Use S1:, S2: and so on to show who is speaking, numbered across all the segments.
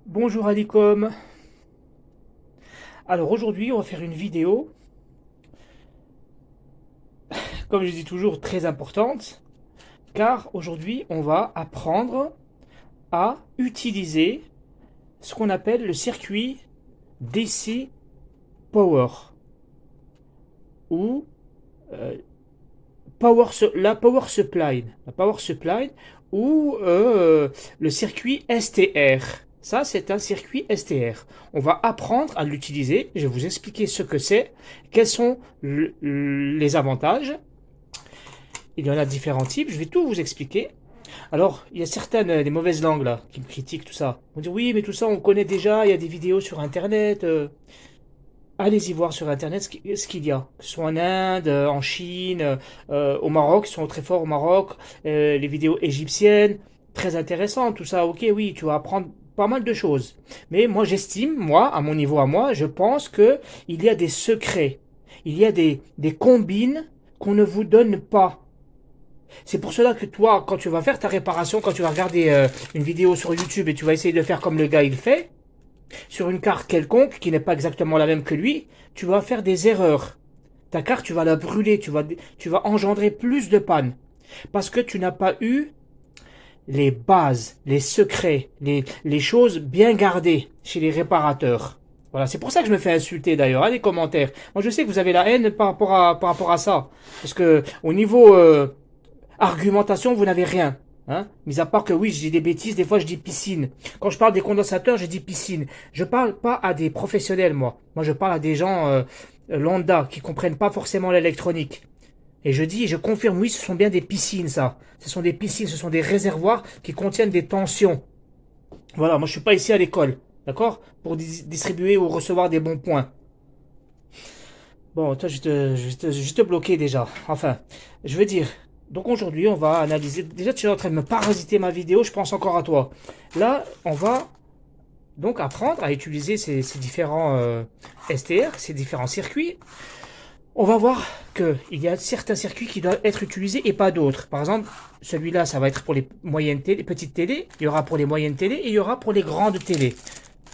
S1: Bonjour Alicom. Alors aujourd'hui on va faire une vidéo, comme je dis toujours, très importante, car aujourd'hui on va apprendre à utiliser ce qu'on appelle le circuit DC Power ou euh, la Power Supply ou le circuit STR. Ça, c'est un circuit STR. On va apprendre à l'utiliser. Je vais vous expliquer ce que c'est, quels sont les avantages. Il y en a différents types. Je vais tout vous expliquer. Alors, il y a certaines des mauvaises langues là qui me critiquent tout ça. On dit oui, mais tout ça on connaît déjà. Il y a des vidéos sur Internet. Allez-y voir sur Internet ce qu'il y a. Que ce soit en Inde, en Chine, au Maroc, ils sont très forts au Maroc, les vidéos égyptiennes, très intéressant, tout ça, ok, oui, tu vas apprendre pas mal de choses. Mais moi, j'estime, moi, à mon niveau à moi, je pense que il y a des secrets, il y a des combines qu'on ne vous donne pas. C'est pour cela que toi, quand tu vas faire ta réparation, quand tu vas regarder une vidéo sur YouTube et tu vas essayer de faire comme le gars il fait, sur une carte quelconque qui n'est pas exactement la même que lui, tu vas faire des erreurs. Ta carte, tu vas la brûler, tu vas engendrer plus de pannes. Parce que tu n'as pas eu les bases, les secrets, les choses bien gardées chez les réparateurs. Voilà, c'est pour ça que je me fais insulter d'ailleurs, hein, les commentaires. Moi je sais que vous avez la haine par rapport à ça. Parce que au niveau argumentation, vous n'avez rien. Hein, mis à part que oui, je dis des bêtises, des fois je dis piscine. Quand je parle des condensateurs, je dis piscine. Je parle pas à des professionnels, moi. Moi, je parle à des gens lambda qui comprennent pas forcément l'électronique. Et je dis, je confirme, oui, ce sont bien des piscines, ça. Ce sont des piscines, ce sont des réservoirs qui contiennent des tensions. Voilà, moi je suis pas ici à l'école, d'accord, pour distribuer ou recevoir des bons points. Bon, toi, je te bloquer déjà. Enfin, je veux dire, donc aujourd'hui, on va analyser. Déjà, tu es en train de me parasiter ma vidéo, je pense encore à toi. Là, on va donc apprendre à utiliser ces différents STR, ces différents circuits. On va voir qu'il y a certains circuits qui doivent être utilisés et pas d'autres. Par exemple, celui-là, ça va être pour les moyennes télé, petites télé. Il y aura pour les moyennes télé et il y aura pour les grandes télé.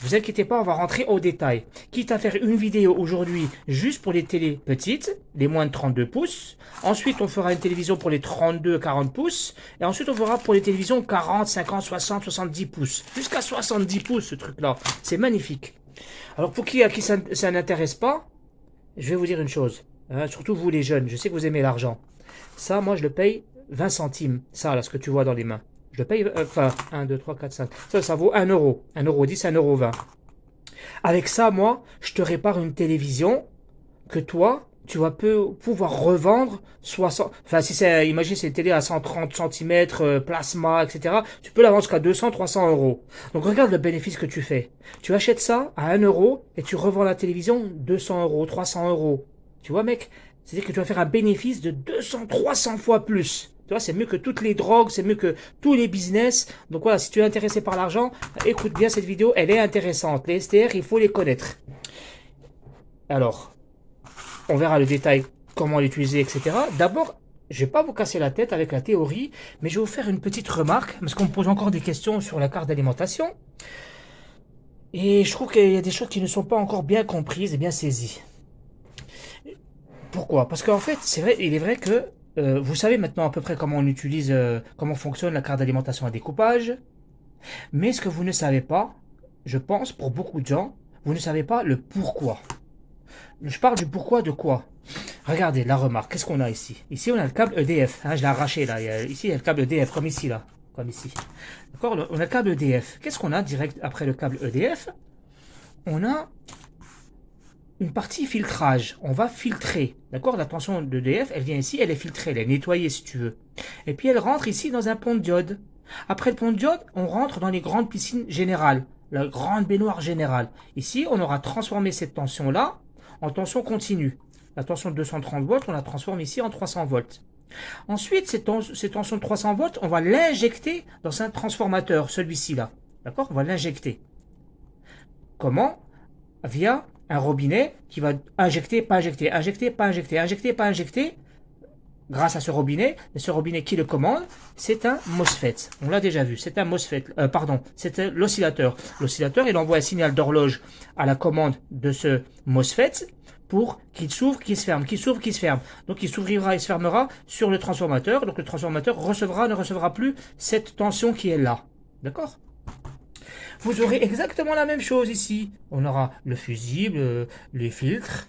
S1: Vous inquiétez pas, on va rentrer au détail. Quitte à faire une vidéo aujourd'hui juste pour les télés petites, les moins de 32 pouces. Ensuite, on fera une télévision pour les 32-40 pouces. Et ensuite, on fera pour les télévisions 40, 50, 60, 70 pouces. Jusqu'à 70 pouces, ce truc-là. C'est magnifique. Alors, pour qui à qui ça n'intéresse pas, je vais vous dire une chose. Hein, surtout vous les jeunes, je sais que vous aimez l'argent. Ça, moi, je le paye 20 centimes. Ça, là, ce que tu vois dans les mains. Je le paye, enfin, 1, 2, 3, 4, 5. Ça vaut 1 euro. 1,10 €, 1,20 €. Avec ça, moi, je te répare une télévision que toi, tu vas pouvoir revendre 60. Enfin, si c'est, imagine, c'est une télé à 130 cm, plasma, etc. Tu peux la vendre jusqu'à 200, 300 euros. Donc, regarde le bénéfice que tu fais. Tu achètes ça à 1 euro et tu revends la télévision 200 euros, 300 euros. Tu vois, mec? C'est-à-dire que tu vas faire un bénéfice de 200, 300 fois plus. Tu vois, c'est mieux que toutes les drogues, c'est mieux que tous les business. Donc voilà, si tu es intéressé par l'argent, écoute bien cette vidéo, elle est intéressante. Les STR, il faut les connaître. Alors, on verra le détail, comment l'utiliser, etc. D'abord, je ne vais pas vous casser la tête avec la théorie, mais je vais vous faire une petite remarque, parce qu'on me pose encore des questions sur la carte d'alimentation. Et je trouve qu'il y a des choses qui ne sont pas encore bien comprises et bien saisies. Pourquoi? Parce qu'en fait, c'est vrai, il est vrai que vous savez maintenant à peu près comment on utilise, comment fonctionne la carte d'alimentation à découpage, mais ce que vous ne savez pas, je pense, pour beaucoup de gens, vous ne savez pas le pourquoi. Je parle du pourquoi de quoi. Regardez la remarque, qu'est-ce qu'on a ici? Ici, on a le câble EDF, hein, je l'ai arraché là. Ici, il y a le câble EDF, comme ici, là. Comme ici. D'accord? On a le câble EDF. Qu'est-ce qu'on a direct après le câble EDF? On a une partie filtrage. On va filtrer. D'accord? La tension d'EDF, elle vient ici, elle est filtrée, elle est nettoyée si tu veux. Et puis elle rentre ici dans un pont de diode. Après le pont de diode, on rentre dans les grandes piscines générales. La grande baignoire générale. Ici, on aura transformé cette tension-là en tension continue. La tension de 230 volts, on la transforme ici en 300 volts. Ensuite, cette tension de 300 volts, on va l'injecter dans un transformateur, celui-ci là. D'accord? On va l'injecter. Comment? Via un robinet qui va injecter, pas injecter, injecter, pas injecter, injecter, pas injecter, grâce à ce robinet. Et ce robinet qui le commande, c'est un MOSFET. On l'a déjà vu, c'est un MOSFET. C'est l'oscillateur. L'oscillateur, il envoie un signal d'horloge à la commande de ce MOSFET pour qu'il s'ouvre, qu'il se ferme, qu'il s'ouvre, qu'il se ferme. Donc il s'ouvrira et se fermera sur le transformateur. Donc le transformateur ne recevra plus cette tension qui est là. D'accord? Vous aurez exactement la même chose ici. On aura le fusible, les filtres.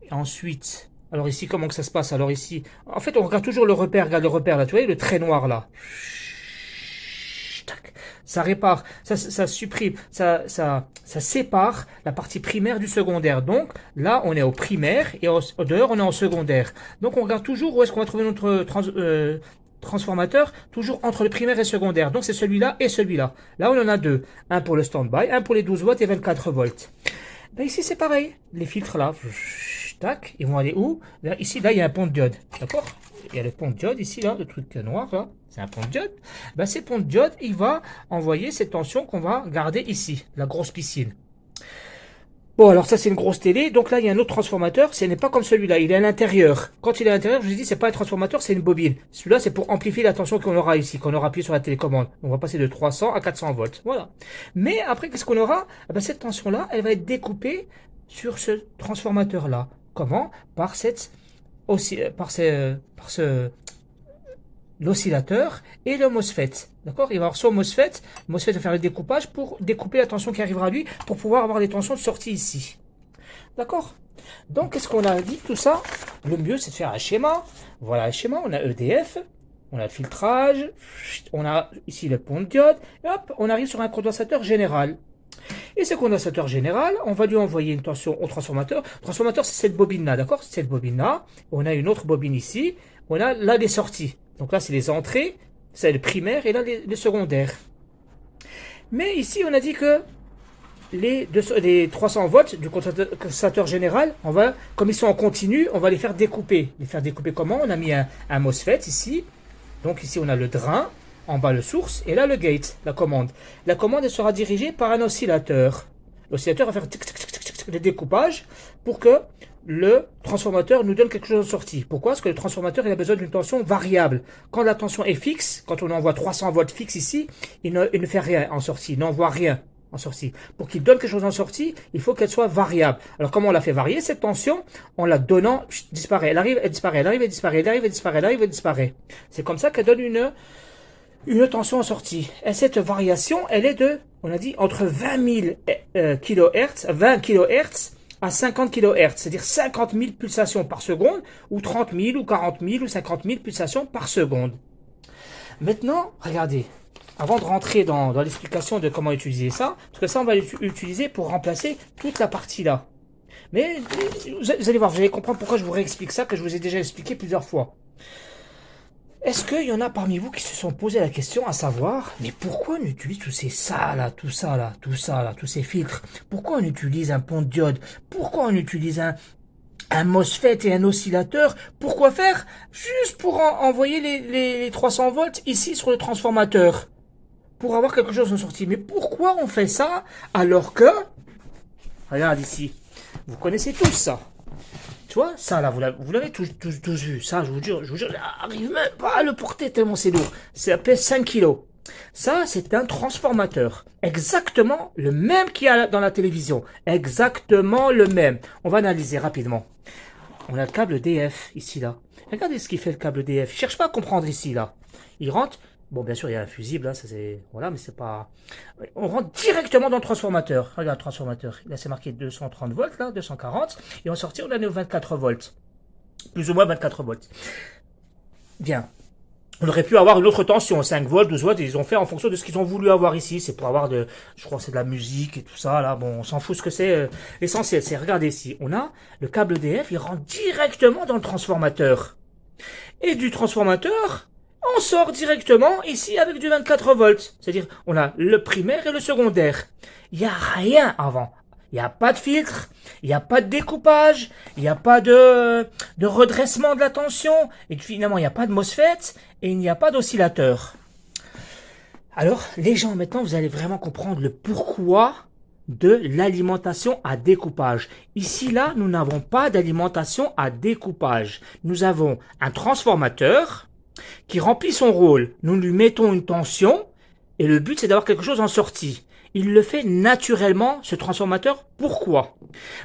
S1: Et ensuite, alors ici, comment que ça se passe? Alors ici, en fait, on regarde toujours le repère. Regarde le repère là, tu vois, le trait noir là. Ça répare, ça supprime, ça sépare la partie primaire du secondaire. Donc là, on est au primaire et au dehors, on est en secondaire. Donc on regarde toujours où est-ce qu'on va trouver notre transformateur, toujours entre le primaire et le secondaire. Donc c'est celui-là et celui-là. Là, on en a deux. Un pour le stand-by, un pour les 12 watts et 24 volts. Ben ici, c'est pareil. Les filtres là, tac, ils vont aller où? Là, ici, là, il y a un pont de diode. D'accord? Il y a le pont de diode ici, là, le truc noir, là. C'est un pont de diode. Ben, ces ponts de diode, il va envoyer cette tension qu'on va garder ici, la grosse piscine. Bon, alors ça, c'est une grosse télé. Donc là, il y a un autre transformateur. Ce n'est pas comme celui-là. Il est à l'intérieur. Quand il est à l'intérieur, je vous ai dit, c'est pas un transformateur, c'est une bobine. Celui-là, c'est pour amplifier la tension qu'on aura ici, qu'on aura appuyé sur la télécommande. On va passer de 300 à 400 volts. Voilà. Mais après, qu'est-ce qu'on aura? Eh ben, cette tension-là, elle va être découpée sur ce transformateur-là. Comment? L'oscillateur et le MOSFET. D'accord? Il va avoir son MOSFET. Le MOSFET va faire le découpage pour découper la tension qui arrivera à lui pour pouvoir avoir les tensions de sortie ici. D'accord? Donc, qu'est-ce qu'on a dit? Tout ça, le mieux, c'est de faire un schéma. Voilà le schéma. On a EDF, on a le filtrage, on a ici le pont de diode. Et hop, on arrive sur un condensateur général. Et ce condensateur général, on va lui envoyer une tension au transformateur. Le transformateur, c'est cette bobine-là, d'accord? C'est cette bobine-là. On a une autre bobine ici. On a là des sorties. Donc là, c'est les entrées, c'est le primaire et là, les secondaires. Mais ici, on a dit que les 300 volts du condensateur général, comme ils sont en continu, on va les faire découper. Les faire découper comment? On a mis un MOSFET ici. Donc ici, on a le drain. En bas, le source, et là, le gate, la commande. La commande, elle sera dirigée par un oscillateur. L'oscillateur va faire le découpage pour que le transformateur nous donne quelque chose en sortie. Pourquoi? Parce que le transformateur, il a besoin d'une tension variable. Quand la tension est fixe, quand on envoie 300 volts fixe ici, il ne fait rien en sortie, il n'envoie rien en sortie. Pour qu'il donne quelque chose en sortie, il faut qu'elle soit variable. Alors, comment on la fait varier, cette tension? En la donnant, disparaît. Elle arrive, elle disparaît, elle arrive, elle disparaît, elle arrive, elle disparaît, elle arrive, elle disparaît. C'est comme ça qu'elle donne une tension en sortie. Et cette variation, elle est de, on a dit, entre 20 000 kHz, 20 kHz à 50 kHz, c'est-à-dire 50 000 pulsations par seconde, ou 30 000, ou 40 000, ou 50 000 pulsations par seconde. Maintenant, regardez, avant de rentrer dans l'explication de comment utiliser ça, parce que ça, on va l'utiliser pour remplacer toute la partie là. Mais vous allez voir, vous allez comprendre pourquoi je vous réexplique ça, que je vous ai déjà expliqué plusieurs fois. Est-ce qu'il y en a parmi vous qui se sont posé la question à savoir, mais pourquoi on utilise tous ces tout ça, tous ces filtres? Pourquoi on utilise un pont de diode? Pourquoi on utilise un MOSFET et un oscillateur? Pourquoi faire? Juste pour envoyer les 300 volts ici sur le transformateur. Pour avoir quelque chose en sortie. Mais pourquoi on fait ça alors que... Regarde ici. Vous connaissez tous ça. Tu vois, ça là, vous l'avez tous vu. Ça, je vous jure, j'arrive même pas à le porter tellement c'est lourd. Ça pèse 5 kilos. Ça, c'est un transformateur. Exactement le même qu'il y a dans la télévision. Exactement le même. On va analyser rapidement. On a le câble DF ici là. Regardez ce qu'il fait le câble DF. Il cherche pas à comprendre ici là. Il rentre. Bon, bien sûr, il y a un fusible, hein, ça c'est... Voilà, mais c'est pas... On rentre directement dans le transformateur. Regarde le transformateur. Là, c'est marqué 230 volts, là, 240. Et en sortie, on en est au 24 volts. Plus ou moins 24 volts. Bien. On aurait pu avoir une autre tension, 5 volts, 12 volts, et ils ont fait en fonction de ce qu'ils ont voulu avoir ici. C'est pour avoir je crois que c'est de la musique et tout ça, là. Bon, on s'en fout ce que c'est. L'essentiel, c'est, regardez ici. On a le câble DF, il rentre directement dans le transformateur. Et du transformateur... On sort directement ici avec du 24 volts. C'est-à-dire, on a le primaire et le secondaire. Il n'y a rien avant. Il n'y a pas de filtre, il n'y a pas de découpage, il n'y a pas de redressement de la tension. Et finalement, il n'y a pas de MOSFET et il n'y a pas d'oscillateur. Alors, les gens, maintenant, vous allez vraiment comprendre le pourquoi de l'alimentation à découpage. Ici, là, nous n'avons pas d'alimentation à découpage. Nous avons un transformateur qui remplit son rôle. Nous lui mettons une tension et le but, c'est d'avoir quelque chose en sortie. Il le fait naturellement, ce transformateur. Pourquoi?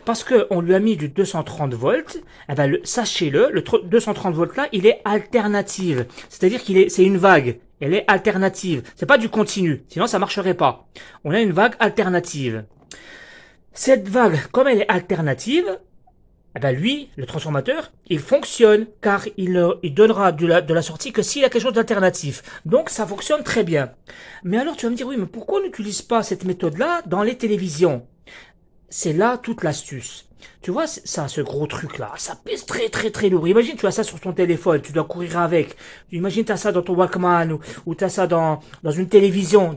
S1: Parce qu'on lui a mis du 230 volts. Eh ben, sachez-le, le 230 volts là, il est alternative. C'est-à-dire c'est une vague. Elle est alternative. C'est pas du continu. Sinon, ça marcherait pas. On a une vague alternative. Cette vague, comme elle est alternative, eh ben lui, le transformateur, il fonctionne car il donnera de la sortie que s'il y a quelque chose d'alternatif. Donc ça fonctionne très bien. Mais alors tu vas me dire, oui, mais pourquoi on n'utilise pas cette méthode-là dans les télévisions? C'est là toute l'astuce. Tu vois, ça, ce gros truc-là, ça pèse très très très lourd. Imagine, tu as ça sur ton téléphone, tu dois courir avec. Imagine, tu as ça dans ton Walkman ou tu as ça dans une télévision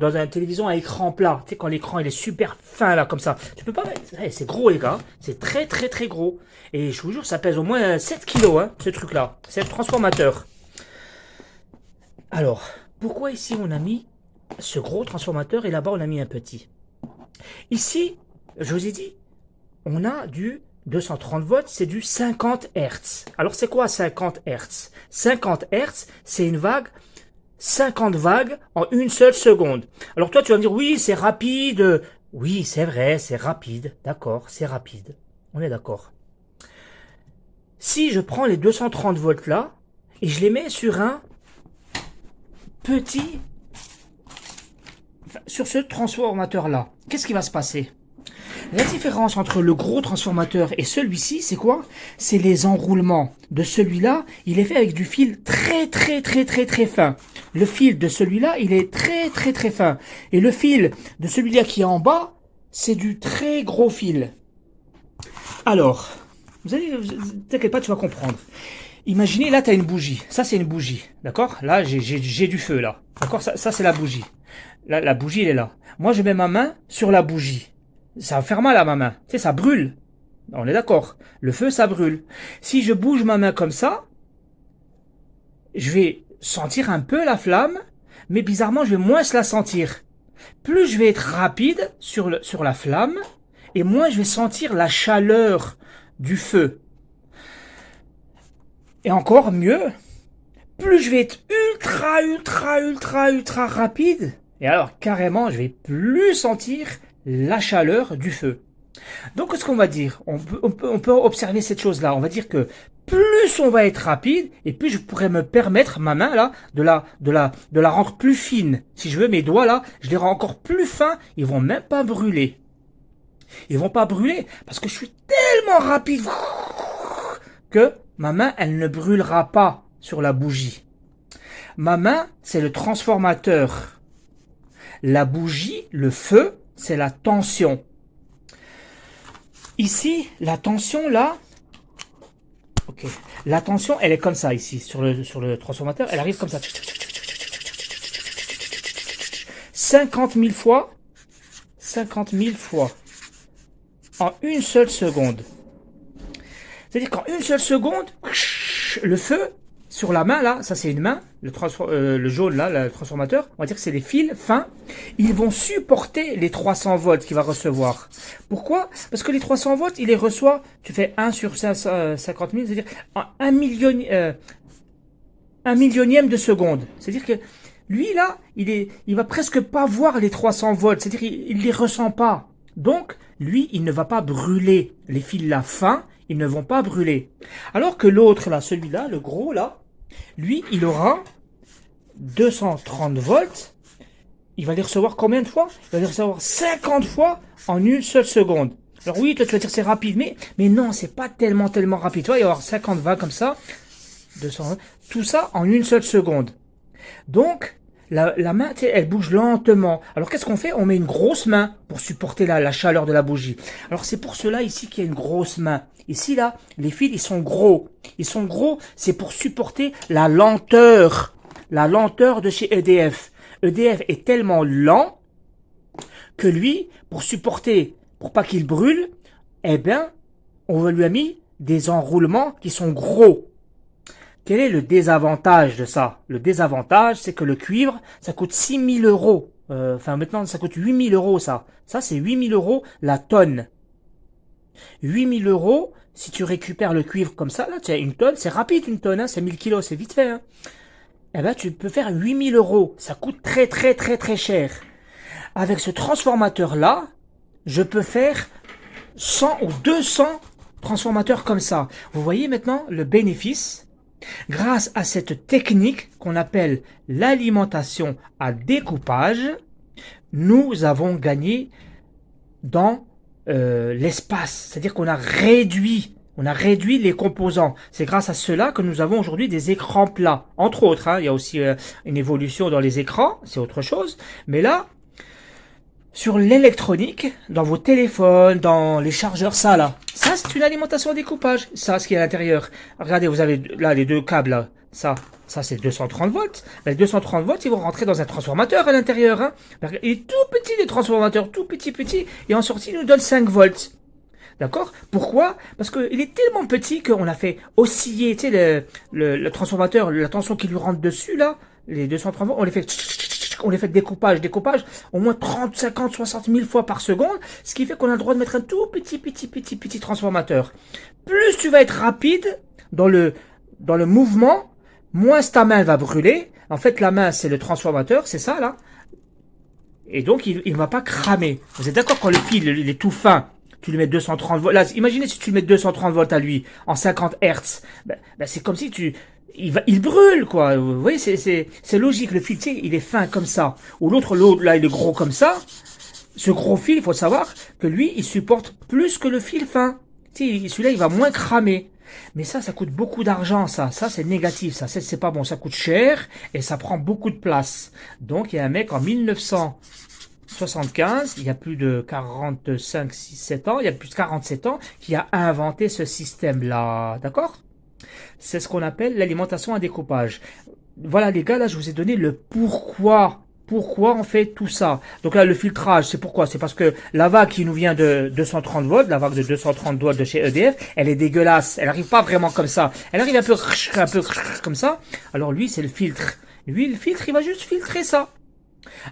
S1: à écran plat. Tu sais, quand l'écran il est super fin là, comme ça. Tu peux pas mettre. C'est gros, les gars. C'est très très très gros. Et je vous jure, ça pèse au moins 7 kilos, hein, ce truc-là. C'est un transformateur. Alors, pourquoi ici on a mis ce gros transformateur et là-bas on a mis un petit? Ici, je vous ai dit, on a du 230 volts, c'est du 50 Hz. Alors c'est quoi 50 Hz? 50 Hz, c'est une vague, 50 vagues en une seule seconde. Alors toi tu vas me dire, oui c'est rapide. Oui c'est vrai, c'est rapide. D'accord, c'est rapide. On est d'accord. Si je prends les 230 volts là, et je les mets sur un petit... sur ce transformateur là, qu'est-ce qui va se passer? La différence entre le gros transformateur et celui-ci, c'est quoi? C'est les enroulements. De celui-là, il est fait avec du fil très très très très très fin. Le fil de celui-là, il est très très très fin. Et le fil de celui-là qui est en bas, c'est du très gros fil. Alors, t'inquiète pas, tu vas comprendre. Imaginez, là, tu as une bougie. Ça, c'est une bougie. D'accord? Là, j'ai du feu, là. D'accord? Ça c'est la bougie. Là, la bougie, elle est là. Moi, je mets ma main sur la bougie. Ça va faire mal à ma main. Tu sais, ça brûle. On est d'accord. Le feu, ça brûle. Si je bouge ma main comme ça, je vais sentir un peu la flamme, mais bizarrement, je vais moins la sentir. Plus je vais être rapide sur la flamme, et moins je vais sentir la chaleur du feu. Et encore mieux, plus je vais être ultra rapide, et alors carrément, je vais plus sentir la chaleur du feu. Donc, qu'est-ce qu'on va dire? On peut observer cette chose-là. On va dire que plus on va être rapide, et plus je pourrais me permettre, ma main là, de la rendre plus fine. Si je veux, mes doigts là, je les rends encore plus fins, ils vont même pas brûler. Ils vont pas brûler, parce que je suis tellement rapide que ma main, elle ne brûlera pas sur la bougie. Ma main, c'est le transformateur. La bougie, le feu, c'est la tension. Ici, la tension, là, ok, la tension, elle est comme ça ici, sur le transformateur, elle arrive comme ça. 50 000 fois, en une seule seconde. C'est-à-dire qu'en une seule seconde, le feu, sur la main, là, ça c'est une main, le jaune là, le transformateur, on va dire que c'est des fils fins, ils vont supporter les 300 volts qu'il va recevoir. Pourquoi? Parce que les 300 volts, il les reçoit, tu fais 1 sur 50 000, c'est-à-dire un millionième de seconde. C'est-à-dire que lui là, il va presque pas voir les 300 volts, c'est-à-dire il les ressent pas. Donc, lui, il ne va pas brûler les fils là fins, ils ne vont pas brûler. Alors que l'autre là, celui-là, le gros là, lui, il aura 230 volts. Il va les recevoir combien de fois? Il va les recevoir 50 fois en une seule seconde. Alors oui, toi tu vas dire c'est rapide, mais non, c'est pas tellement rapide. Tu vois, il va y avoir 50 vagues comme ça, 200, tout ça en une seule seconde. Donc, la main, elle bouge lentement. Alors qu'est-ce qu'on fait? On met une grosse main pour supporter la chaleur de la bougie. Alors c'est pour cela ici qu'il y a une grosse main. Ici là, les fils ils sont gros. Ils sont gros, c'est pour supporter la lenteur de chez EDF. EDF est tellement lent que lui, pour supporter, pour pas qu'il brûle, eh bien, on lui a mis des enroulements qui sont gros. Quel est le désavantage de ça? Le désavantage, c'est que le cuivre, ça coûte 6 000 €. Enfin, maintenant, ça coûte 8 000 € ça. Ça, c'est 8 000 € la tonne. 8 000 € si tu récupères le cuivre comme ça, là, tu as une tonne, c'est rapide une tonne, hein, c'est 1000 kilos, c'est vite fait. Hein. Eh ben, tu peux faire 8 000 €. Ça coûte très très très très cher. Avec ce transformateur-là, je peux faire 100 ou 200 transformateurs comme ça. Vous voyez maintenant le bénéfice grâce à cette technique qu'on appelle l'alimentation à découpage. Nous avons gagné dans l'espace, c'est-à-dire qu'on a réduit les composants. C'est grâce à cela que nous avons aujourd'hui des écrans plats, entre autres. Hein, il y a aussi une évolution dans les écrans, c'est autre chose. Mais là, sur l'électronique, dans vos téléphones, dans les chargeurs, ça c'est une alimentation à découpage. Ça, ce qui est à l'intérieur. Regardez, vous avez là les deux câbles là. Ça c'est 230 volts. Les 230 volts, ils vont rentrer dans un transformateur à l'intérieur. Hein. Il est tout petit, les transformateurs, tout petit. Et en sortie, il nous donne 5 volts. D'accord? Pourquoi? Parce qu'il est tellement petit qu'on a fait osciller, tu sais, le transformateur, la tension qui lui rentre dessus, là, les 230 volts, on les fait découpage, au moins 30, 50, 60 000 fois par seconde, ce qui fait qu'on a le droit de mettre un tout petit transformateur. Plus tu vas être rapide dans le mouvement, moins ta main va brûler. En fait, la main, c'est le transformateur, c'est ça, là. Et donc, il ne va pas cramer. Vous êtes d'accord quand le fil, il est tout fin? Tu lui mets 230 volts. Là, imaginez si tu lui mets 230 volts à lui, en 50 Hertz. C'est comme si il brûle, quoi. Vous voyez, c'est logique. Le fil, tu sais, il est fin comme ça. Ou l'autre, là, il est gros comme ça. Ce gros fil, il faut savoir que lui, il supporte plus que le fil fin. Tu sais, celui-là, il va moins cramer. Mais ça coûte beaucoup d'argent, ça. Ça, c'est négatif, ça. C'est pas bon. Ça coûte cher et ça prend beaucoup de place. Donc, il y a un mec en 1975, il y a plus de 45, 6, 7 ans, il y a plus de 47 ans, qui a inventé ce système-là. D'accord? C'est ce qu'on appelle l'alimentation à découpage. Voilà les gars, là je vous ai donné le pourquoi. Pourquoi on fait tout ça? Donc là le filtrage, c'est pourquoi? C'est parce que la vague qui nous vient de 230 volts, la vague de 230 volts de chez EDF, elle est dégueulasse. Elle n'arrive pas vraiment comme ça. Elle arrive un peu comme ça. Alors lui c'est le filtre. Lui le filtre, il va juste filtrer ça.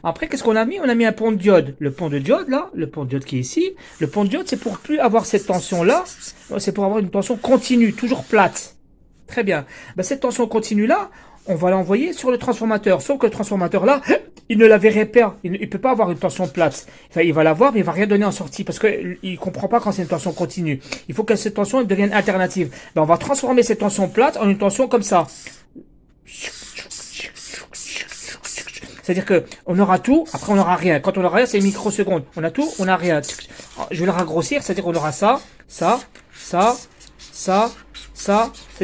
S1: Après, qu'est-ce qu'on a mis? On a mis un pont de diode. Le pont de diode, là, le pont de diode qui est ici, le pont de diode, c'est pour plus avoir cette tension-là. C'est pour avoir une tension continue, toujours plate. Très bien. Cette tension continue-là, on va l'envoyer sur le transformateur. Sauf que le transformateur-là, il ne la verrait pas. Il ne peut pas avoir une tension plate. Enfin, il va l'avoir, mais il va rien donner en sortie parce qu'il ne comprend pas quand c'est une tension continue. Il faut que cette tension elle devienne alternative. On va transformer cette tension plate en une tension comme ça. C'est-à-dire que on aura tout, après on n'aura rien. Quand on aura rien, c'est microsecondes. On a tout, on n'a rien. Je vais le ragrossir, c'est-à-dire qu'on aura ça. C'est-à-dire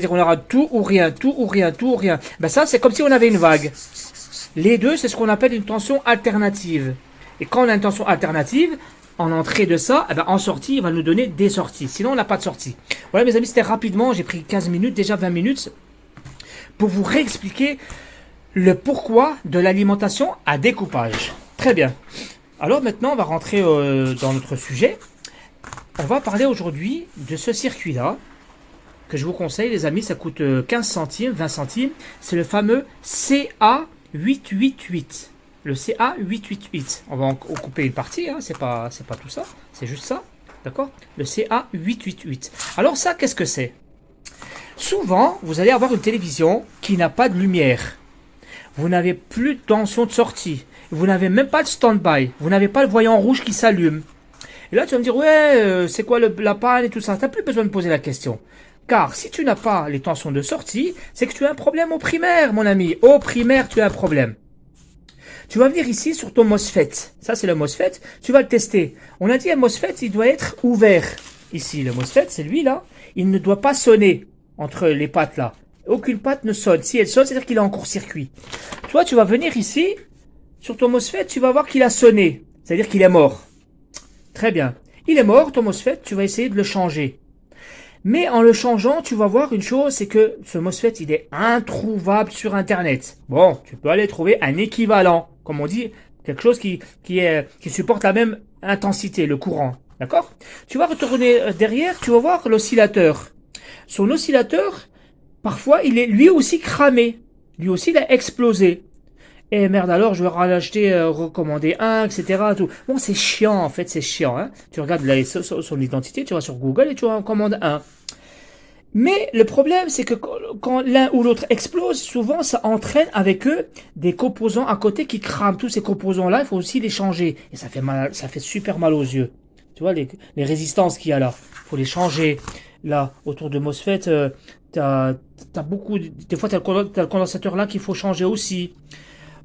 S1: qu'on aura tout ou rien. Ça, c'est comme si on avait une vague. Les deux, c'est ce qu'on appelle une tension alternative. Et quand on a une tension alternative, en entrée de ça, en sortie, il va nous donner des sorties. Sinon, on n'a pas de sortie. Voilà, mes amis, c'était rapidement. J'ai pris 15 minutes, déjà 20 minutes, pour vous réexpliquer le pourquoi de l'alimentation à découpage. Très bien. Alors maintenant, on va rentrer dans notre sujet. On va parler aujourd'hui de ce circuit-là, que je vous conseille, les amis. Ça coûte 15 centimes, 20 centimes. C'est le fameux CA888. Le CA888. On va en couper une partie, hein. C'est pas tout ça. C'est juste ça. D'accord? Le CA888. Alors ça, qu'est-ce que c'est? Souvent, vous allez avoir une télévision qui n'a pas de lumière. Vous n'avez plus de tension de sortie. Vous n'avez même pas de stand-by. Vous n'avez pas le voyant rouge qui s'allume. Et là, tu vas me dire, ouais, c'est quoi la panne et tout ça. Tu n'as plus besoin de poser la question. Car si tu n'as pas les tensions de sortie, c'est que tu as un problème au primaire, mon ami. Au primaire, tu as un problème. Tu vas venir ici sur ton MOSFET. Ça, c'est le MOSFET. Tu vas le tester. On a dit un MOSFET, il doit être ouvert. Ici, le MOSFET, c'est lui là. Il ne doit pas sonner entre les pattes là. Aucune patte ne sonne. Si elle sonne, c'est-à-dire qu'il est en court-circuit. Toi, tu vas venir ici, sur ton MOSFET, tu vas voir qu'il a sonné. C'est-à-dire qu'il est mort. Très bien. Il est mort, ton MOSFET, tu vas essayer de le changer. Mais en le changeant, tu vas voir une chose, c'est que ce MOSFET, il est introuvable sur Internet. Bon, tu peux aller trouver un équivalent. Comme on dit, quelque chose qui supporte la même intensité, le courant. D'accord? Tu vas retourner derrière, tu vas voir l'oscillateur. Son oscillateur, parfois, il est lui aussi cramé. Lui aussi, il a explosé. Et merde alors, je vais racheter, recommander un, etc. Tout. Bon, c'est chiant en fait, c'est chiant. Hein. Tu regardes là, son identité, tu vas sur Google et tu en commandes un. Mais le problème, c'est que quand l'un ou l'autre explose, souvent ça entraîne avec eux des composants à côté qui crament. Tous ces composants-là, il faut aussi les changer. Et ça fait mal, ça fait super mal aux yeux. Tu vois, les résistances qu'il y a là, il faut les changer. Là, autour de MOSFET, t'as, t'as beaucoup. Des fois, t'as le condensateur là qu'il faut changer aussi.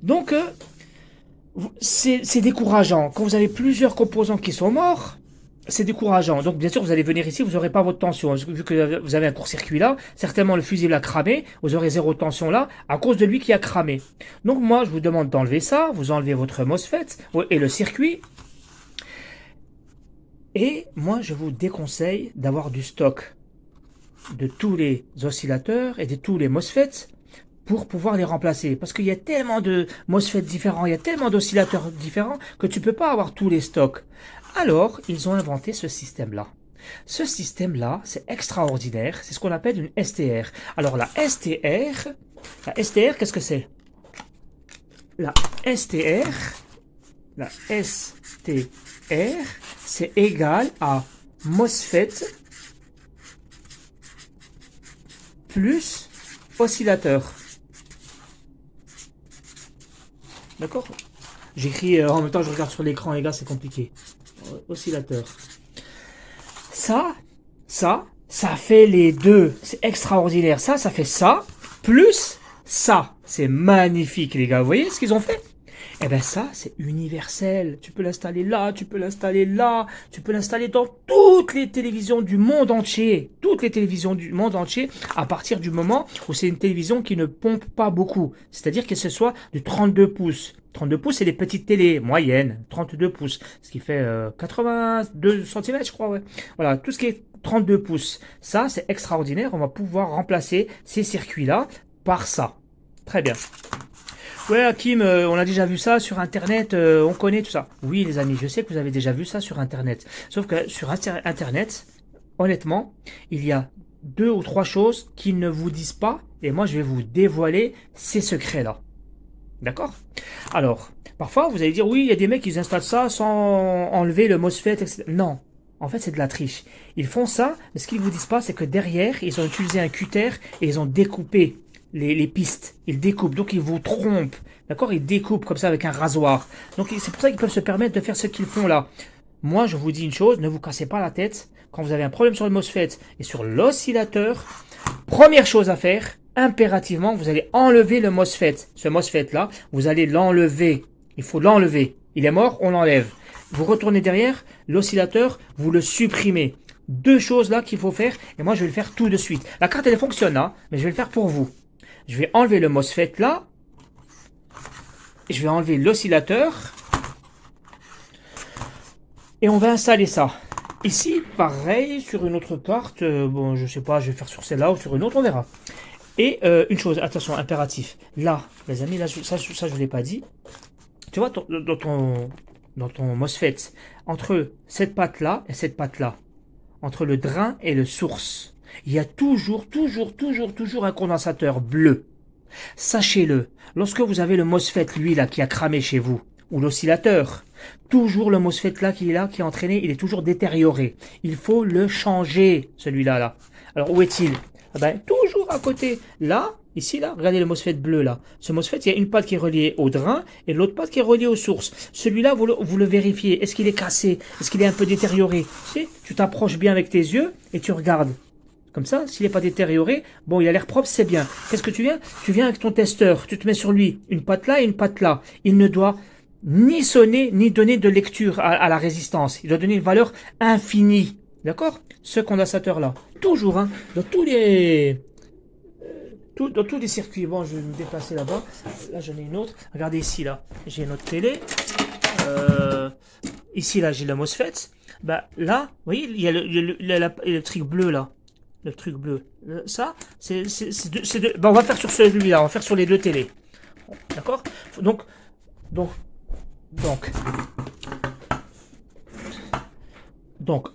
S1: Donc, c'est décourageant. Quand vous avez plusieurs composants qui sont morts, c'est décourageant. Donc, bien sûr, vous allez venir ici, vous n'aurez pas votre tension. Vu que vous avez un court-circuit là, certainement le fusible a cramé, vous aurez zéro tension là, à cause de lui qui a cramé. Donc, moi, je vous demande d'enlever ça, vous enlevez votre MOSFET et le circuit. Et moi, je vous déconseille d'avoir du stock de tous les oscillateurs et de tous les MOSFET pour pouvoir les remplacer. Parce qu'il y a tellement de MOSFET différents, il y a tellement d'oscillateurs différents que tu ne peux pas avoir tous les stocks. Alors, ils ont inventé ce système-là. Ce système-là, c'est extraordinaire. C'est ce qu'on appelle une STR. Alors, la STR, qu'est-ce que c'est? La STR, la STR, c'est égal à MOSFET plus oscillateur. D'accord? J'écris en même temps, je regarde sur l'écran, les gars, c'est compliqué. Oscillateur. Ça fait les deux. C'est extraordinaire. Ça fait ça, plus ça. C'est magnifique, les gars. Vous voyez ce qu'ils ont fait? Eh bien ça, c'est universel. Tu peux l'installer là, tu peux l'installer là, tu peux l'installer dans toutes les télévisions du monde entier. Toutes les télévisions du monde entier, à partir du moment où c'est une télévision qui ne pompe pas beaucoup. C'est-à-dire que ce soit du 32 pouces. 32 pouces, c'est les petites télés moyennes. 32 pouces, ce qui fait 82 cm, je crois. Ouais. Voilà, tout ce qui est 32 pouces. Ça, c'est extraordinaire. On va pouvoir remplacer ces circuits-là par ça. Très bien. Ouais, Hakim, on a déjà vu ça sur Internet, on connaît tout ça. Oui, les amis, je sais que vous avez déjà vu ça sur Internet. Sauf que sur Internet, honnêtement, il y a 2 ou 3 choses qu'ils ne vous disent pas. Et moi, je vais vous dévoiler ces secrets-là. D'accord? Alors, parfois, vous allez dire, oui, il y a des mecs qui installent ça sans enlever le MOSFET, etc. Non. En fait, c'est de la triche. Ils font ça, mais ce qu'ils ne vous disent pas, c'est que derrière, ils ont utilisé un cutter et ils ont découpé les pistes. Ils découpent, donc ils vous trompent. D'accord? Ils découpent comme ça avec un rasoir. Donc c'est pour ça qu'ils peuvent se permettre de faire ce qu'ils font là. Moi, je vous dis une chose, ne vous cassez pas la tête. Quand vous avez un problème sur le MOSFET et sur l'oscillateur, première chose à faire, impérativement, vous allez enlever le MOSFET. Ce MOSFET là, vous allez l'enlever. Il faut l'enlever. Il est mort, on l'enlève. Vous retournez derrière, l'oscillateur, vous le supprimez. 2 choses là qu'il faut faire, et moi je vais le faire tout de suite. La carte elle fonctionne, hein, mais je vais le faire pour vous. Je vais enlever le MOSFET là. Et je vais enlever l'oscillateur. Et on va installer ça. Ici, pareil, sur une autre carte. Bon, je sais pas, je vais faire sur celle-là ou sur une autre, on verra. Et une chose, attention, impératif. Là, les amis, là, ça je vous l'ai pas dit. Tu vois, dans ton MOSFET, entre cette patte-là et cette patte-là, entre le drain et le source, il y a toujours un condensateur bleu. Sachez-le, lorsque vous avez le MOSFET, lui, là, qui a cramé chez vous, ou l'oscillateur, toujours le MOSFET là, qui est entraîné, il est toujours détérioré. Il faut le changer, celui-là, là. Alors, où est-il? Ah ben, toujours à côté. Là, ici, là, regardez le MOSFET bleu, là. Ce MOSFET, il y a une patte qui est reliée au drain et l'autre patte qui est reliée aux sources. Celui-là, vous le vérifiez. Est-ce qu'il est cassé? Est-ce qu'il est un peu détérioré? Tu t'approches bien avec tes yeux et tu regardes. Comme ça, s'il n'est pas détérioré, bon, il a l'air propre, c'est bien. Qu'est-ce que tu viens? Tu viens avec ton testeur, tu te mets sur lui, une patte là et une patte là. Il ne doit ni sonner, ni donner de lecture à la résistance. Il doit donner une valeur infinie. D'accord? Ce condensateur-là. Toujours, hein, dans tous les circuits. Bon, je vais me déplacer là-bas. Là, j'en ai une autre. Regardez ici, là. J'ai une autre télé. Ici, là, j'ai le MOSFET. Bah, là, vous voyez, il y a le truc bleu, là. Le truc bleu. Ça, c'est ben, on va faire sur celui-là, on va faire sur les 2 télés. D'accord? Donc,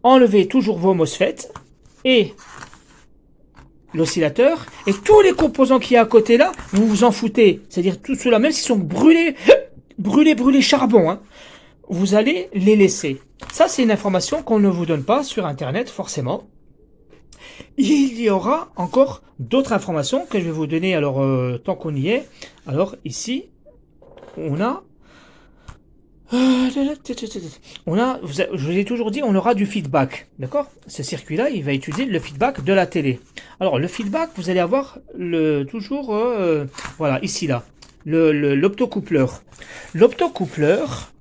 S1: enlevez toujours vos MOSFET et l'oscillateur, et tous les composants qu'il y a à côté là, vous vous en foutez. C'est-à-dire tout cela, même s'ils sont brûlés charbon, hein, vous allez les laisser. Ça, c'est une information qu'on ne vous donne pas sur Internet, forcément. Il y aura encore d'autres informations que je vais vous donner, alors, tant qu'on y est. Alors, ici, on a... je vous ai toujours dit, on aura du feedback, d'accord? Ce circuit-là, il va étudier le feedback de la télé. Alors, le feedback, vous allez avoir toujours, voilà, ici, là, l'optocoupleur. L'optocoupleur,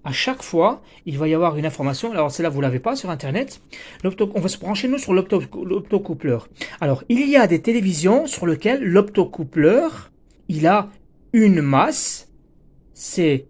S1: à chaque fois, il va y avoir une information. Alors, celle-là, vous l'avez pas sur Internet. On va se brancher, nous, sur l'optocoupleur. Alors, il y a des télévisions sur lesquelles l'optocoupleur, il a une masse, c'est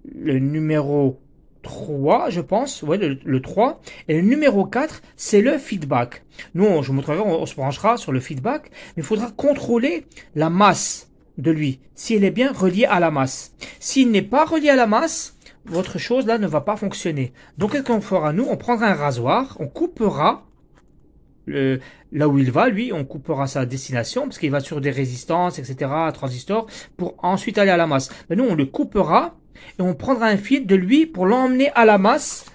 S1: le numéro 3, je pense, ouais, le 3, et le numéro 4, c'est le feedback. Nous, je vous montrerai, on se branchera sur le feedback, mais il faudra contrôler la masse de lui, si elle est bien reliée à la masse. S'il n'est pas relié à la masse, votre chose là ne va pas fonctionner. Donc, qu'est-ce qu'on fera? Nous, on prendra un rasoir, on coupera là où il va, lui, on coupera sa destination, parce qu'il va sur des résistances, etc., transistors, pour ensuite aller à la masse. Mais nous, on le coupera, et on prendra un fil de lui pour l'emmener à la masse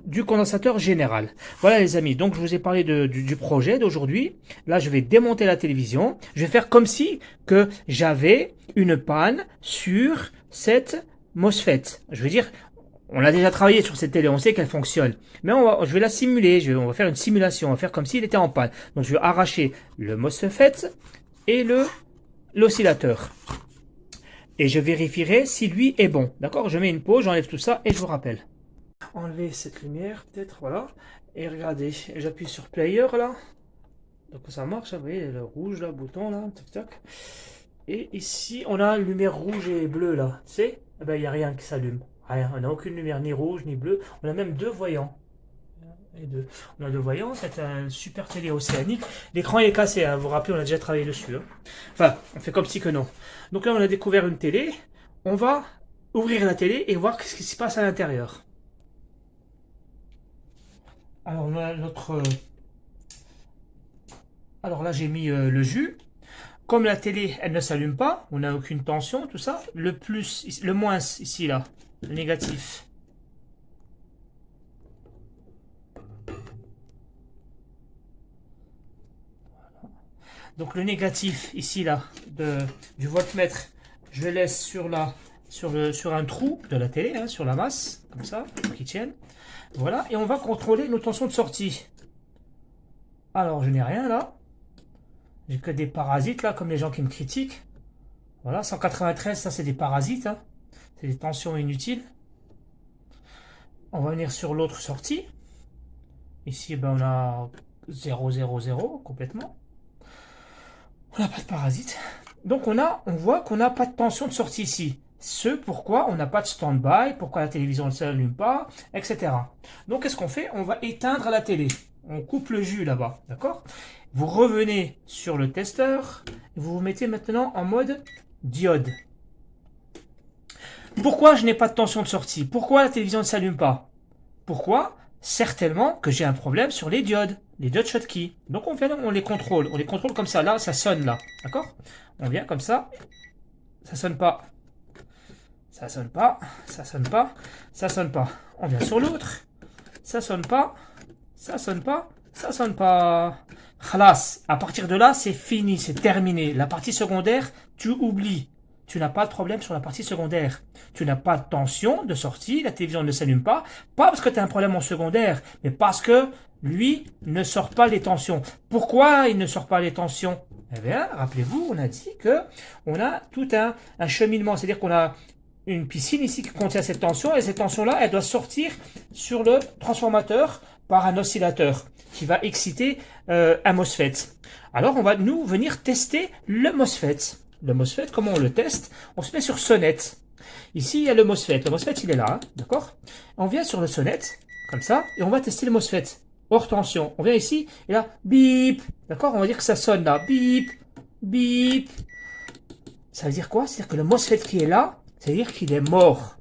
S1: du condensateur général. Voilà les amis, donc je vous ai parlé du projet d'aujourd'hui. Là, je vais démonter la télévision. Je vais faire comme si que j'avais une panne sur cette MOSFET. Je veux dire, on a déjà travaillé sur cette télé, on sait qu'elle fonctionne. Mais je vais la simuler, on va faire une simulation, on va faire comme s'il était en panne. Donc je vais arracher le MOSFET et l'oscillateur. Et je vérifierai si lui est bon. D'accord? Je mets une pause, j'enlève tout ça et je vous rappelle. Enlever cette lumière, peut-être, voilà. Et regardez, j'appuie sur player là. Donc ça marche, vous voyez, le rouge là, bouton là, tac tac. Et ici, on a une lumière rouge et bleue là. Tu sais? Eh ben, il n'y a rien qui s'allume. Rien, on n'a aucune lumière ni rouge ni bleue. On a même deux voyants. On a deux voyants, c'est un super télé océanique. L'écran est cassé, hein, vous vous rappelez, on a déjà travaillé dessus. Hein. Enfin, on fait comme si que non. Donc là, on a découvert une télé. On va ouvrir la télé et voir ce qui se passe à l'intérieur. Alors, on a notre... Alors là, j'ai mis le jus. Comme la télé, elle ne s'allume pas, on n'a aucune tension, tout ça. Le plus, le moins ici, là, le négatif. Donc le négatif ici là du voltmètre, je le laisse sur un trou de la télé, hein, sur la masse, comme ça, pour qu'il tienne. Voilà, et on va contrôler nos tensions de sortie. Alors je n'ai rien là. J'ai que des parasites là, comme les gens qui me critiquent. Voilà, 193, ça c'est des parasites, hein. C'est des tensions inutiles. On va venir sur l'autre sortie. Ici, ben, on a 0, 0, 0 complètement. On n'a pas de parasite. Donc on voit qu'on n'a pas de tension de sortie ici. Ce pourquoi on n'a pas de stand-by, pourquoi la télévision ne s'allume pas, etc. Donc qu'est-ce qu'on fait? On va éteindre la télé. On coupe le jus là-bas, d'accord? Vous revenez sur le testeur, vous vous mettez maintenant en mode diode. Pourquoi je n'ai pas de tension de sortie? Pourquoi la télévision ne s'allume pas? Pourquoi? Certainement que j'ai un problème sur les diodes Schottky. Donc on les contrôle comme ça. Là, ça sonne là, d'accord? On vient comme ça, ça sonne pas, ça sonne pas, ça sonne pas, ça sonne pas. On vient sur l'autre, ça sonne pas, ça sonne pas, ça sonne pas. Khalas, à partir de là, c'est fini, c'est terminé. La partie secondaire, tu oublies. Tu n'as pas de problème sur la partie secondaire. Tu n'as pas de tension de sortie, la télévision ne s'allume pas. Pas parce que tu as un problème en secondaire, mais parce que lui ne sort pas les tensions. Pourquoi il ne sort pas les tensions? Eh bien, rappelez-vous, on a dit que on a tout un cheminement. C'est-à-dire qu'on a une piscine ici qui contient cette tension, et cette tension-là, elle doit sortir sur le transformateur par un oscillateur qui va exciter un MOSFET. Alors, on va nous venir tester le MOSFET. Le MOSFET, comment on le teste? On se met sur sonnette. Ici, il y a le MOSFET. Le MOSFET, il est là, hein, d'accord? On vient sur le sonnette, comme ça, et on va tester le MOSFET. Hors tension. On vient ici, et là, bip. D'accord? On va dire que ça sonne là. Bip, bip. Ça veut dire quoi? C'est-à-dire que le MOSFET qui est là, ça veut dire qu'il est mort.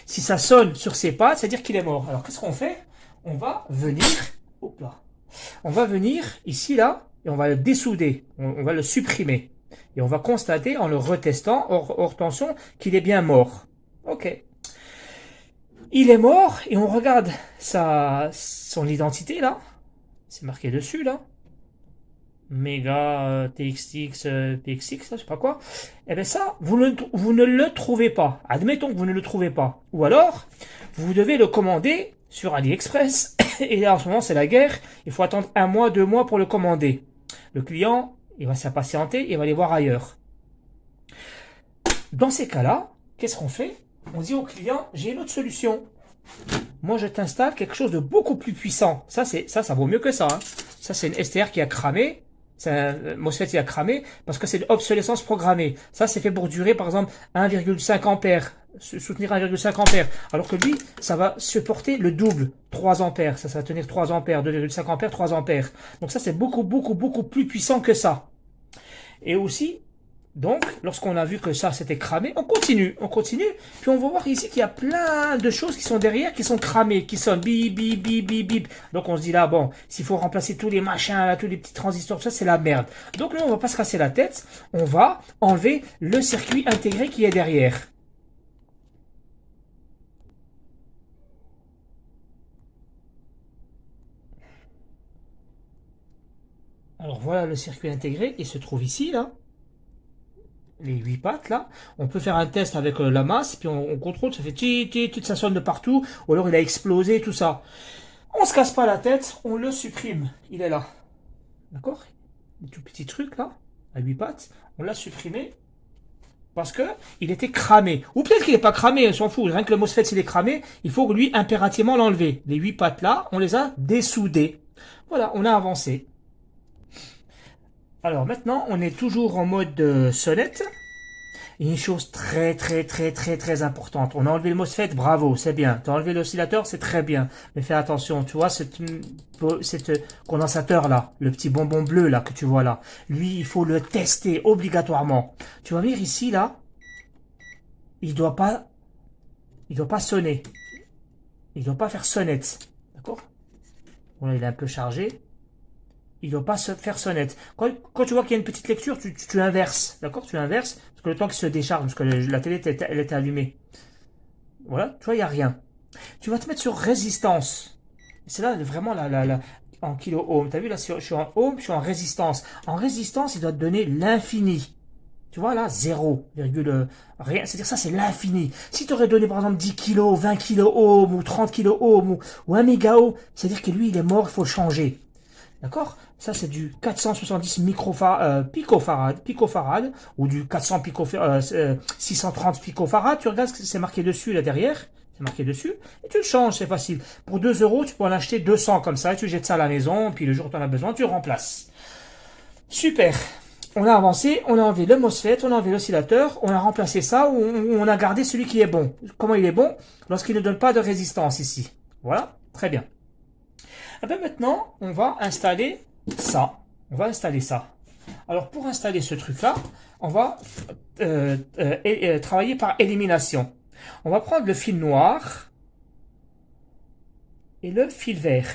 S1: Si ça sonne sur ses pattes, ça veut dire qu'il est mort. Alors, qu'est-ce qu'on fait? On va venir... Hop là. On va venir ici, là, et on va le dessouder, on va le supprimer. Et on va constater en le retestant hors tension qu'il est bien mort. Ok. Il est mort et on regarde son identité là. C'est marqué dessus là. Mega TXX, PXX, là, je sais pas quoi. Et bien ça, vous ne le trouvez pas. Admettons que vous ne le trouvez pas. Ou alors, vous devez le commander sur AliExpress. Et là, en ce moment, c'est la guerre. Il faut attendre 1 mois, 2 mois pour le commander. Le client, il va s'impatienter, il va aller voir ailleurs. Dans ces cas-là, qu'est-ce qu'on fait? On dit au client, j'ai une autre solution. Moi, je t'installe quelque chose de beaucoup plus puissant. Ça vaut mieux que ça. Hein. Ça, c'est une STR qui a cramé. C'est un MOSFET qui a cramé parce que c'est de l'obsolescence programmée. Ça, c'est fait pour durer, par exemple, 1,5 ampères. Soutenir 1,5 ampères. Alors que lui, ça va supporter le double. 3 ampères. Ça va tenir 3 ampères. 2,5 ampères, 3 ampères. Donc ça, c'est beaucoup, beaucoup, beaucoup plus puissant que ça. Et aussi, donc, lorsqu'on a vu que ça c'était cramé, on continue, puis on va voir ici qu'il y a plein de choses qui sont derrière, qui sont cramées, qui sonnent bip, bip, bip, bip, bip. Donc on se dit là, bon, s'il faut remplacer tous les machins, là, tous les petits transistors, tout ça, c'est la merde. Donc nous, on va pas se casser la tête, on va enlever le circuit intégré qui est derrière. Alors voilà le circuit intégré, il se trouve ici, là. Les 8 pattes là, on peut faire un test avec la masse, puis on contrôle, ça fait tit, ça sonne de partout, ou alors il a explosé, tout ça. On se casse pas la tête, on le supprime, il est là. D'accord? Le tout petit truc là, à 8 pattes, on l'a supprimé parce que il était cramé. Ou peut-être qu'il n'est pas cramé, on s'en fout, rien que le MOSFET s'il est cramé, il faut lui impérativement l'enlever. Les 8 pattes là, on les a dessoudées. Voilà, on a avancé. Alors maintenant, on est toujours en mode sonnette. Et une chose très importante. On a enlevé le MOSFET, bravo, c'est bien. Tu as enlevé l'oscillateur, c'est très bien. Mais fais attention, tu vois, cet condensateur là, le petit bonbon bleu là que tu vois là, lui, il faut le tester obligatoirement. Tu vas venir ici là, il doit pas sonner. Il doit pas faire sonnette. D'accord? Voilà, il est un peu chargé. Il ne doit pas se faire sonnette. Quand tu vois qu'il y a une petite lecture, tu inverses. D'accord? Tu inverses. Parce que le temps qu'il se décharge, parce que la télé, elle était allumée. Voilà. Tu vois, il n'y a rien. Tu vas te mettre sur résistance. C'est là vraiment en kilo ohm. Tu as vu là, je suis en ohm, je suis en résistance. En résistance, il doit te donner l'infini. Tu vois là, 0, rien. C'est-à-dire ça, c'est l'infini. Si tu aurais donné par exemple 10 kilo, 20 kilo ohm, ou 30 kilo ohm, ou 1 méga ohm, c'est-à-dire que lui, il est mort, il faut le changer. D'accord? Ça, c'est du 470 picofarad, ou du 630 picofarad. Tu regardes ce que c'est marqué dessus, là, derrière. C'est marqué dessus. Et tu le changes, c'est facile. Pour 2 euros, tu peux en acheter 200 comme ça. Et tu jettes ça à la maison. Puis le jour où tu en as besoin, tu le remplaces. Super. On a avancé. On a enlevé le MOSFET. On a enlevé l'oscillateur. On a remplacé ça. Ou on a gardé celui qui est bon. Comment il est bon? Lorsqu'il ne donne pas de résistance ici. Voilà. Très bien. Et bien maintenant, on va installer ça. Alors pour installer ce truc-là, on va travailler par élimination. On va prendre le fil noir et le fil vert.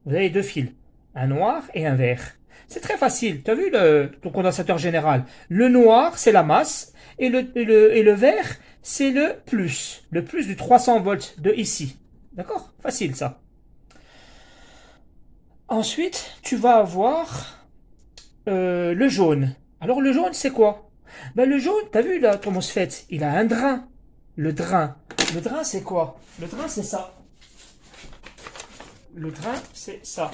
S1: Vous avez 2 fils, un noir et un vert. C'est très facile. Tu as vu ton condensateur général? Le noir, c'est la masse, et le vert, c'est le plus du 300 volts de ici. D'accord? Facile ça. Ensuite, tu vas avoir le jaune. Alors le jaune, c'est quoi? Ben, le jaune, t'as vu là, ton MOSFET, il a un drain. Le drain, c'est quoi? Le drain, c'est ça. Le drain, c'est ça.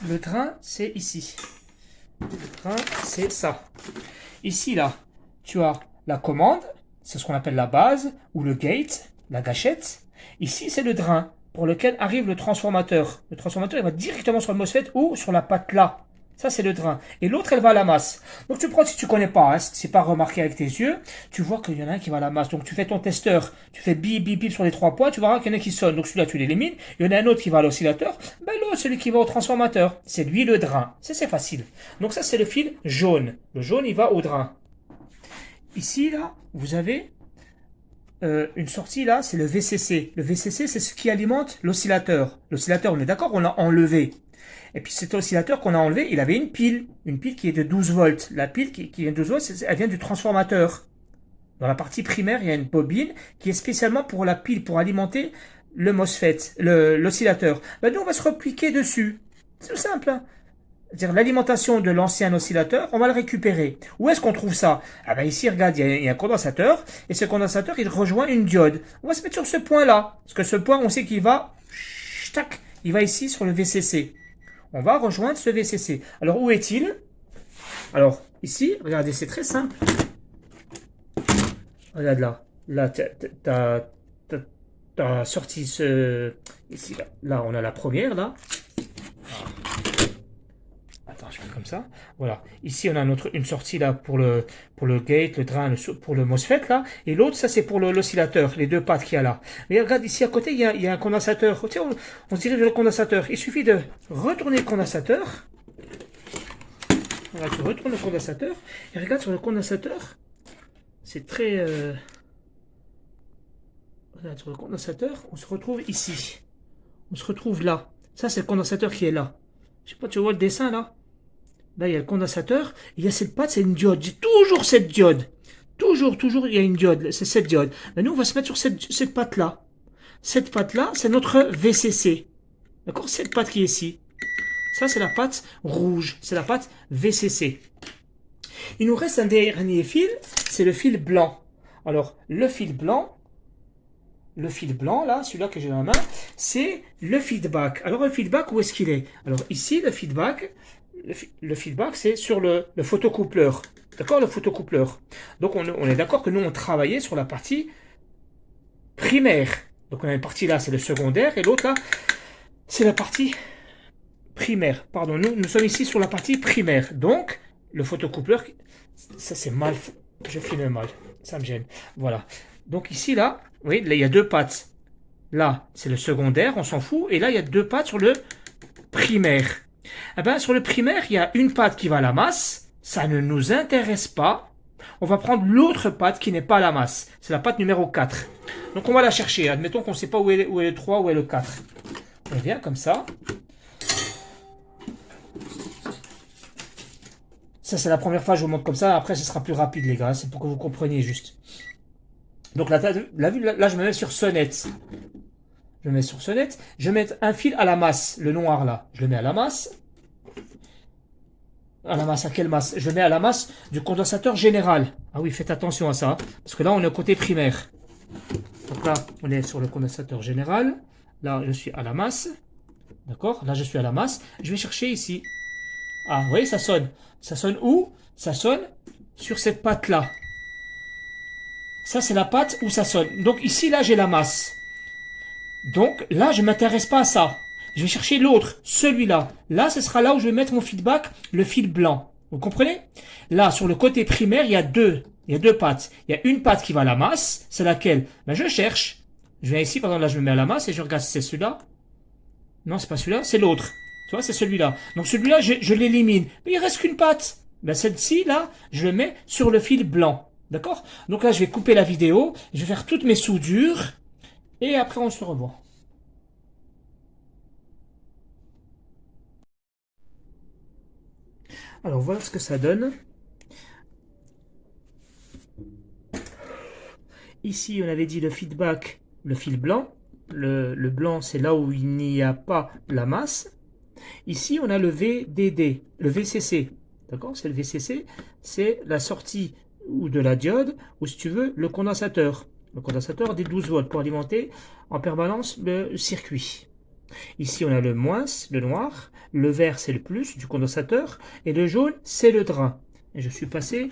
S1: Le drain, c'est ici. Le drain, c'est ça. Ici, là, tu as la commande, c'est ce qu'on appelle la base, ou le gate, la gâchette. Ici, c'est le drain pour lequel arrive le transformateur. Le transformateur, il va directement sur le MOSFET ou sur la patte là. Ça, c'est le drain. Et l'autre, elle va à la masse. Donc, tu prends, si tu connais pas, hein, si c'est pas remarqué avec tes yeux, tu vois qu'il y en a un qui va à la masse. Donc, tu fais ton testeur, tu fais bip, bip, bip sur les 3 points, tu verras qu'il y en a qui sonnent. Donc, celui-là, tu l'élimines. Il y en a un autre qui va à l'oscillateur. Ben, l'autre, celui qui va au transformateur. C'est lui le drain. C'est facile. Donc, ça, c'est le fil jaune. Le jaune, il va au drain. Ici, là, vous avez une sortie là, c'est le VCC. Le VCC, c'est ce qui alimente l'oscillateur. L'oscillateur, on est d'accord, on l'a enlevé. Et puis cet oscillateur qu'on a enlevé, il avait une pile qui est de 12 volts. La pile qui vient de 12 volts, elle vient du transformateur. Dans la partie primaire, il y a une bobine qui est spécialement pour la pile, pour alimenter le MOSFET, l'oscillateur. Ben, nous, on va se repliquer dessus. C'est tout simple, hein. C'est-à-dire l'alimentation de l'ancien oscillateur, on va le récupérer. Où est-ce qu'on trouve ça? Ah ben ici, regarde, il y a un condensateur, et ce condensateur, il rejoint une diode. On va se mettre sur ce point-là, parce que ce point, on sait qu'il va, tac, il va ici sur le VCC. On va rejoindre ce VCC. Alors, où est-il? Alors, ici, regardez, c'est très simple. Regarde là. Là, t'as sorti ce... Ici, là, on a la première, là. Attends, je fais comme ça. Voilà. Ici, on a une sortie là pour le gate, le drain, pour le MOSFET là. Et l'autre, ça c'est pour l'oscillateur, les deux pattes qu'il y a là. Mais regarde, ici à côté, il y a un condensateur. Tiens, on se dirige vers le condensateur. Il suffit de retourner le condensateur. Voilà, tu retournes le condensateur. Et regarde sur le condensateur. C'est très... Regarde sur le condensateur. On se retrouve ici. On se retrouve là. Ça, c'est le condensateur qui est là. Je sais pas, tu vois le dessin là? Là, il y a le condensateur. Il y a cette patte, c'est une diode. J'ai toujours cette diode. Toujours, il y a une diode. C'est cette diode. Mais nous, on va se mettre sur cette patte-là. Cette patte-là, c'est notre VCC. D'accord? Cette patte qui est ici. Ça, c'est la patte rouge. C'est la patte VCC. Il nous reste un dernier fil. C'est le fil blanc. Alors, le fil blanc, là, celui-là que j'ai dans la main, c'est le feedback. Alors, le feedback, où est-ce qu'il est? Alors, ici, le feedback, c'est sur le photocoupleur. D'accord, le photocoupleur. Donc, on est d'accord que nous, on travaillait sur la partie primaire. Donc, on a une partie là, c'est le secondaire, et l'autre là, c'est la partie primaire. Pardon, nous sommes ici sur la partie primaire. Donc, le photocoupleur, ça c'est mal, je filme mal, ça me gêne. Voilà. Donc, ici, là, oui, là, il y a deux pattes. Là, c'est le secondaire, on s'en fout. Et là, il y a deux pattes sur le primaire. Eh bien, sur le primaire, il y a une patte qui va à la masse. Ça ne nous intéresse pas. On va prendre l'autre patte qui n'est pas à la masse. C'est la patte numéro 4. Donc, on va la chercher. Admettons qu'on ne sait pas où est le 3, où est le 4. On vient comme ça. Ça, c'est la première fois que je vous montre comme ça. Après, ce sera plus rapide, les gars. C'est pour que vous compreniez juste. Donc là, là, je me mets sur sonnette. Je me mets sur sonnette. Je mets un fil à la masse, le noir là. Je le mets à la masse. À la masse, à quelle masse? Je mets à la masse du condensateur général. Ah oui, faites attention à ça. Parce que là, on est au côté primaire. Donc là, on est sur le condensateur général. Là, je suis à la masse. D'accord? Là, je suis à la masse. Je vais chercher ici. Ah, vous voyez, ça sonne. Ça sonne où? Ça sonne sur cette patte-là. Ça, c'est la patte où ça sonne. Donc ici, là, j'ai la masse. Donc là, je ne m'intéresse pas à ça. Je vais chercher l'autre, celui-là. Là, ce sera là où je vais mettre mon feedback, le fil blanc. Vous comprenez? Là, sur le côté primaire, il y a deux pattes. Il y a une patte qui va à la masse. C'est laquelle? Ben, je cherche. Je viens ici, par exemple, là, je me mets à la masse et je regarde si c'est celui-là. Non, c'est pas celui-là, c'est l'autre. Tu vois, c'est celui-là. Donc celui-là, je l'élimine. Mais il reste qu'une patte. Ben, celle-ci, là, je le mets sur le fil blanc. D'accord? Donc là, je vais couper la vidéo. Je vais faire toutes mes soudures. Et après, on se revoit. Alors, voilà ce que ça donne. Ici, on avait dit le feedback, le fil blanc. Le blanc, c'est là où il n'y a pas la masse. Ici, on a le VDD, le VCC. D'accord? C'est le VCC, c'est la sortie ou de la diode, ou si tu veux, le condensateur. Le condensateur des 12 volts pour alimenter en permanence le circuit. Ici, on a le moins, le noir. Le vert, c'est le plus du condensateur. Et le jaune, c'est le drain. Et je suis passé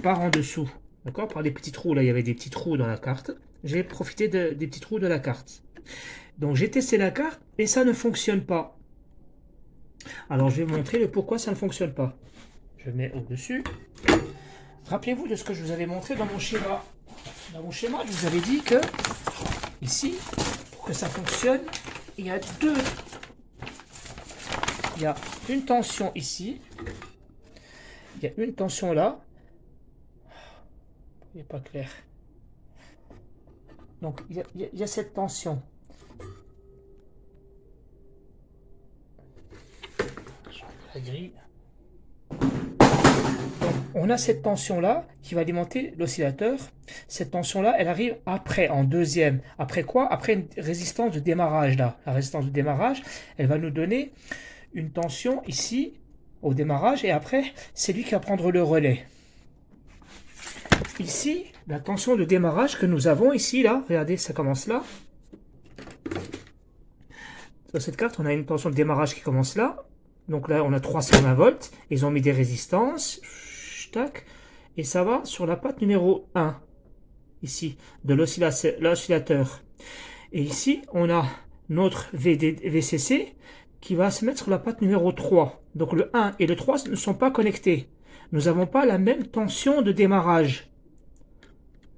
S1: par en dessous. D'accord? Par des petits trous. Là, il y avait des petits trous dans la carte. J'ai profité des petits trous de la carte. Donc, j'ai testé la carte et ça ne fonctionne pas. Alors, je vais vous montrer le pourquoi ça ne fonctionne pas. Je mets au-dessus. Rappelez-vous de ce que je vous avais montré dans mon schéma. Dans mon schéma, je vous avais dit que, ici, pour que ça fonctionne, il y a une tension ici. Il y a une tension là. Il n'est pas clair. Donc, il y a cette tension. la grille. Donc, on a cette tension-là qui va alimenter l'oscillateur. Cette tension-là, elle arrive après, en deuxième. Après quoi? Après une résistance de démarrage, là. La résistance de démarrage, elle va nous donner une tension ici, au démarrage, et après, c'est lui qui va prendre le relais. Ici, la tension de démarrage que nous avons ici, là, regardez, ça commence là. Sur cette carte, on a une tension de démarrage qui commence là. Donc là, on a 320 volts. Ils ont mis des résistances. Tac. Et ça va sur la patte numéro 1. Ici, de l'oscillateur. Et ici, on a notre VCC qui va se mettre sur la patte numéro 3. Donc le 1 et le 3 ne sont pas connectés. Nous n'avons pas la même tension de démarrage.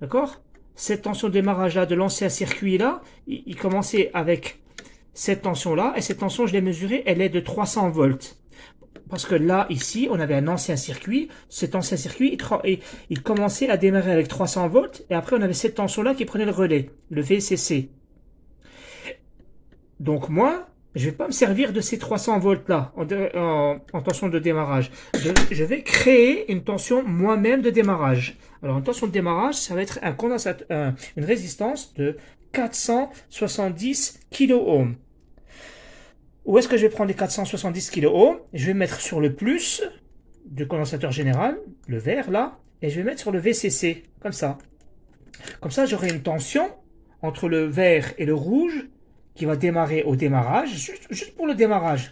S1: D'accord? Cette tension de démarrage là de l'ancien circuit là, il commençait avec cette tension là, et cette tension je l'ai mesurée, elle est de 300 volts. Parce que là, ici, on avait un ancien circuit. Cet ancien circuit, il commençait à démarrer avec 300 volts, et après on avait cette tension là qui prenait le relais, le VCC. Donc moi, je ne vais pas me servir de ces 300 volts là en tension de démarrage. Je vais créer une tension moi-même de démarrage. Alors une tension de démarrage, ça va être un condensateur, une résistance de 470 kΩ. Où est-ce que je vais prendre les 470 kΩ? Je vais mettre sur le plus du condensateur général, le vert là, et je vais mettre sur le VCC, comme ça. Comme ça, j'aurai une tension entre le vert et le rouge qui va démarrer au démarrage, juste pour le démarrage.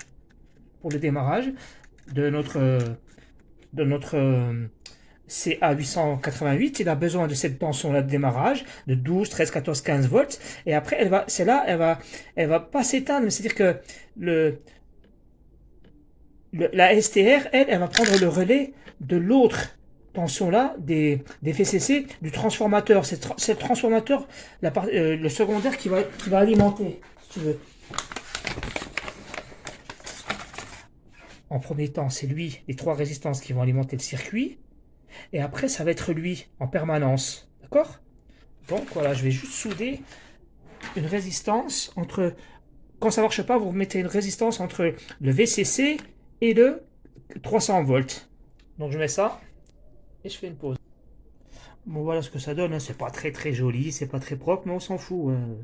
S1: Pour le démarrage de notre CA888, il a besoin de cette tension-là de démarrage de 12, 13, 14, 15 volts. Et après, elle va pas s'éteindre. C'est-à-dire que la STR, elle va prendre le relais de l'autre tension-là, des VCC, du transformateur. C'est le transformateur, le secondaire qui va alimenter, si tu veux. En premier temps, c'est lui, les trois résistances qui vont alimenter le circuit. Et après, ça va être lui en permanence. D'accord? Donc voilà, je vais juste souder une résistance entre... Quand ça ne marche pas, vous mettez une résistance entre le VCC et le 300 volts. Donc je mets ça et je fais une pause. Bon, voilà ce que ça donne. Hein. C'est pas très joli, c'est pas très propre, mais on s'en fout. Hein.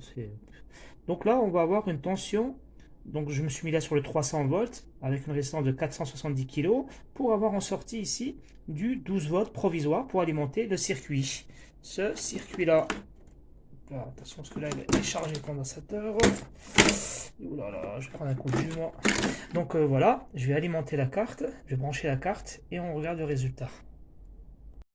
S1: Donc là, on va avoir une tension. Donc je me suis mis là sur le 300 volts avec une résistance de 470 kg pour avoir en sortie ici du 12 volts provisoire pour alimenter le circuit. Ce circuit-là. Attention parce que là il va décharger le condensateur. Ouh là là, je prends un coup de jus moi. Donc voilà, je vais alimenter la carte, je vais brancher la carte et on regarde le résultat.